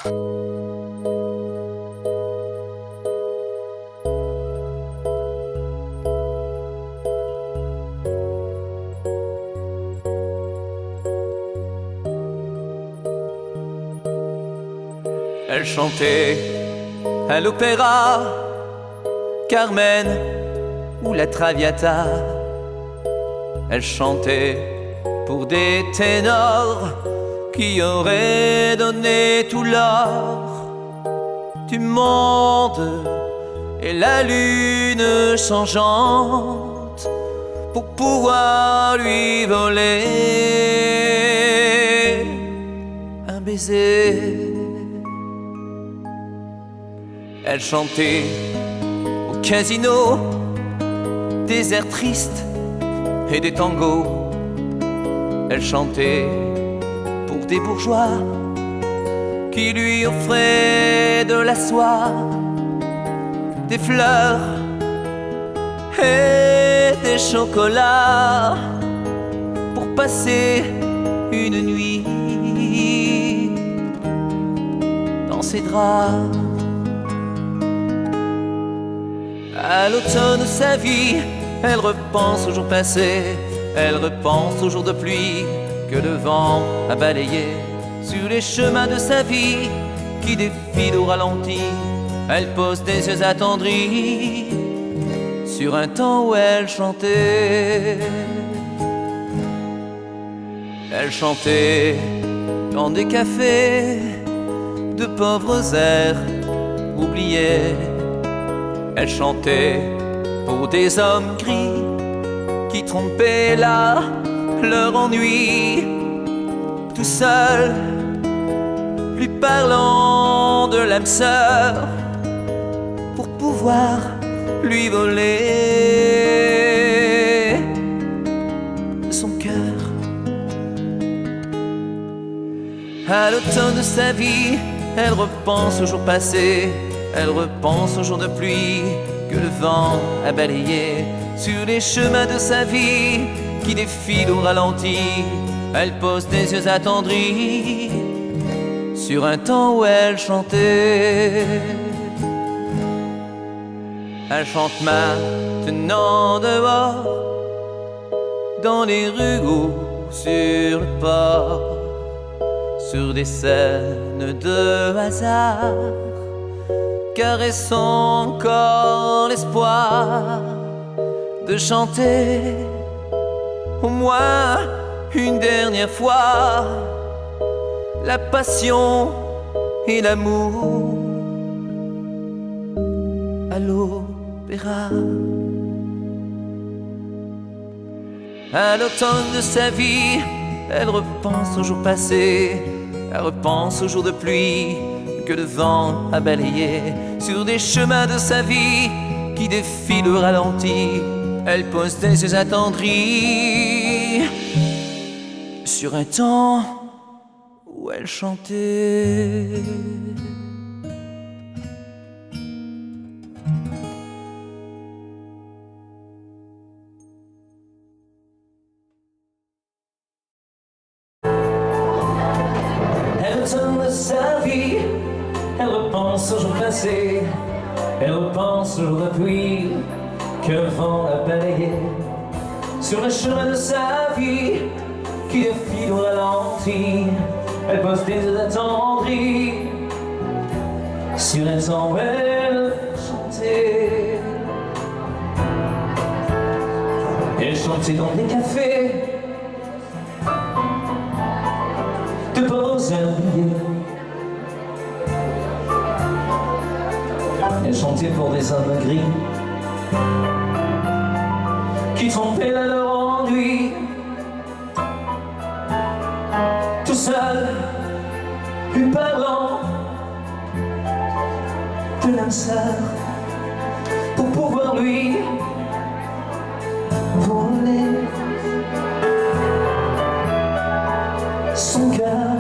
Elle chantait à l'opéra, Carmen ou la Traviata. Elle chantait pour des ténors qui auraient donné tout l'or du monde et la lune changeante pour pouvoir lui voler un baiser. Elle chantait au casino des airs tristes et des tangos. Elle chantait pour des bourgeois qui lui offraient de la soie, des fleurs et des chocolats pour passer une nuit dans ses draps. À l'automne de sa vie, elle repense aux jours passés, elle repense aux jours de pluie que le vent a balayé sur les chemins de sa vie qui défilent au ralenti. Elle pose des yeux attendris sur un temps où elle chantait. Elle chantait dans des cafés de pauvres airs oubliés. Elle chantait pour des hommes gris qui trompaient là leur ennui, tout seul, lui parlant de l'âme sœur pour pouvoir lui voler son cœur. À l'automne de sa vie, elle repense aux jours passés, elle repense aux jours de pluie que le vent a balayé sur les chemins de sa vie qui défilent au ralenti. Elle pose des yeux attendris sur un temps où elle chantait. Elle chante maintenant dehors, dans les rues ou sur le port, sur des scènes de hasard, caressant encore l'espoir de chanter au moins une dernière fois la passion et l'amour à l'opéra. À l'automne de sa vie, elle repense aux jours passés, elle repense aux jours de pluie que le vent a balayé sur des chemins de sa vie qui défilent au ralenti. Elle pose des yeux attendris sur un temps où elle chantait. Elle retourne de sa vie, elle repense aux jours passés, elle repense aux jours de pluie que le vent a balayé sur le chemin de sa vie qui défile au ralenti. Elle pose des yeux attendris sur un temps où elle chantait. Elle chantait dans des cafés de pauvres airs oubliés. Elle chantait pour des hommes gris qui trompaient là leur ennui, tout seul, lui parlant de l'âme sœur pour pouvoir lui voler son cœur.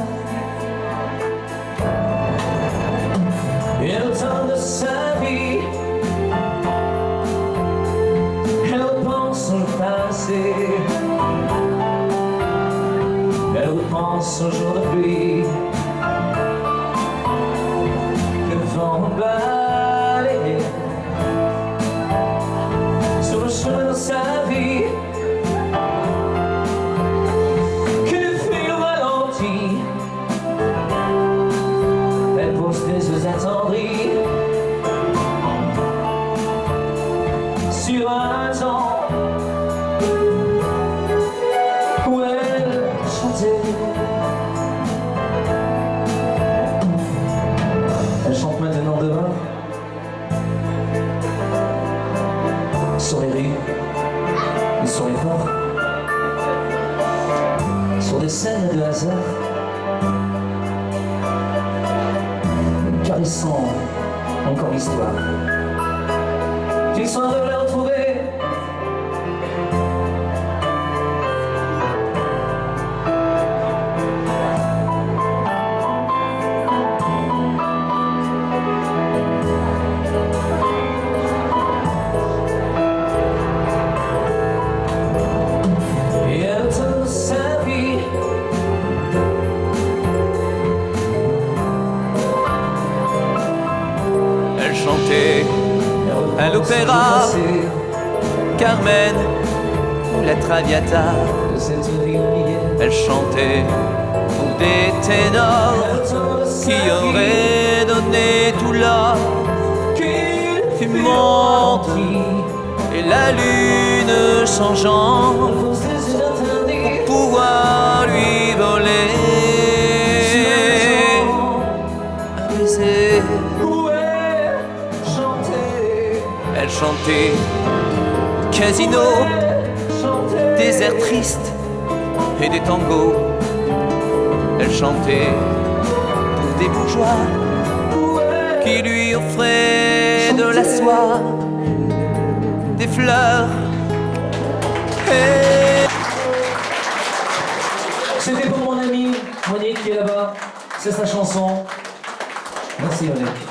Et au temps de sa vie, elle repense au passé, elle repense au jour de pluie vent balayé sur le chemin de sa vie. Qu'une fille au ralenti, elle pose des yeux attendris sur un temps où elle chantait. Elle chante maintenant dehors, sur les rues et sur les ports, sur des scènes de hasard, caressant encore l'histoire. L'histoire de la retrouver. Et à toute sa vie, elle chantait à l'opéra, Carmen ou la Traviata. Elle chantait pour des ténors qui auraient donné tout l'or qui monte et la lune changeant pour pouvoir lui voler un baiser. Elle chantait casino, des airs tristes et des tangos. Elle chantait pour des bourgeois qui lui offraient de la soie, des fleurs et... C'était pour mon ami Monique qui est là-bas, c'est sa chanson. Merci Monique.